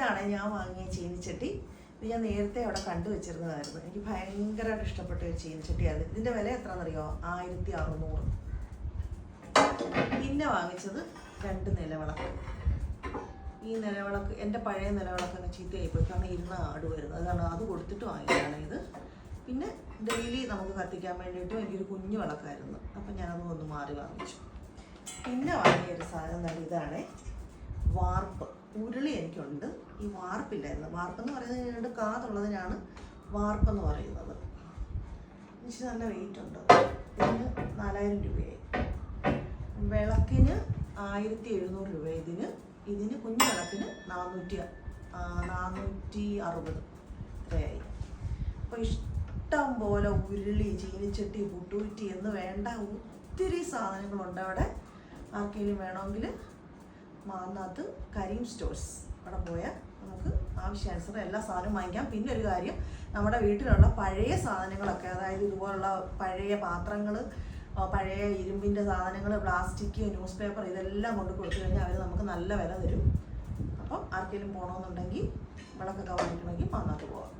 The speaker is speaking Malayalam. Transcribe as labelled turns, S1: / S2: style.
S1: ഇതാണ് ഞാൻ വാങ്ങിയ ചീനിച്ചട്ടി. ഇത് ഞാൻ നേരത്തെ അവിടെ കണ്ടുവച്ചിരുന്നതായിരുന്നു. എനിക്ക് ഭയങ്കരമായിട്ട് ഇഷ്ടപ്പെട്ട ഒരു ചീനിച്ചട്ടിയായിരുന്നു. ഇതിൻ്റെ വില എത്രയാണെന്നറിയോ? 1600. പിന്നെ വാങ്ങിച്ചത് 2 നിലവിളക്ക്. ഈ നിലവിളക്ക് എൻ്റെ പഴയ നിലവിളക്കൊക്കെ ചീത്തയായിപ്പോയി, കാരണം ഇരുന്ന ആടുമായിരുന്നു. അതാണ് അത് കൊടുത്തിട്ട് വാങ്ങിയതാണ് ഇത്. പിന്നെ ഡെയിലി നമുക്ക് കത്തിക്കാൻ വേണ്ടിയിട്ടും എനിക്കൊരു കുഞ്ഞു വിളക്കായിരുന്നു, അപ്പം ഞാനത് ഒന്ന് മാറി വാങ്ങിച്ചു. പിന്നെ വാങ്ങിയൊരു സാധനം തന്നെ ഇതാണ് വാർപ്പ്. ഉരുളി എനിക്കുണ്ട്, ഈ വാർപ്പില്ലായിരുന്നു. വാർപ്പെന്ന് പറയുന്നത് 2 കാതുള്ളതിനാണ് വാർപ്പെന്ന് പറയുന്നത്. എനിക്ക് നല്ല വെയിറ്റ് ഉണ്ട്. ഇതിന് 4000 രൂപയായി. വിളക്കിന് 1700 രൂപ. ഇതിന് കുഞ്ഞു വിളക്കിന് 460 രൂപയായി. അപ്പോൾ ഇഷ്ടം പോലെ ഉരുളി, ചീനിച്ചട്ടി, പുട്ടുകുറ്റി എന്ന് വേണ്ട ഒത്തിരി സാധനങ്ങളുണ്ട് അവിടെ. ആർക്കെങ്കിലും വേണമെങ്കിൽ മാന്നാത്ത് കരീം സ്റ്റോഴ്സ് അവിടെ പോയാൽ നമുക്ക് ആവശ്യാനുസരണം എല്ലാ സാധനവും വാങ്ങിക്കാം. പിന്നെ ഒരു കാര്യം, നമ്മുടെ വീട്ടിലുള്ള പഴയ സാധനങ്ങളൊക്കെ, അതായത് ഇതുപോലുള്ള പഴയ പാത്രങ്ങൾ, പഴയ ഇരുമ്പിൻ്റെ സാധനങ്ങൾ, പ്ലാസ്റ്റിക്, ന്യൂസ് പേപ്പർ, ഇതെല്ലാം കൊണ്ട് കൊടുത്തു കഴിഞ്ഞാൽ അവർ നമുക്ക് നല്ല വില തരും. അപ്പം ആർക്കെങ്കിലും പോകണമെന്നുണ്ടെങ്കിൽ വിളക്കൊക്കെ വാങ്ങിക്കണമെങ്കിൽ മാന്നാത്ത് പോകാം.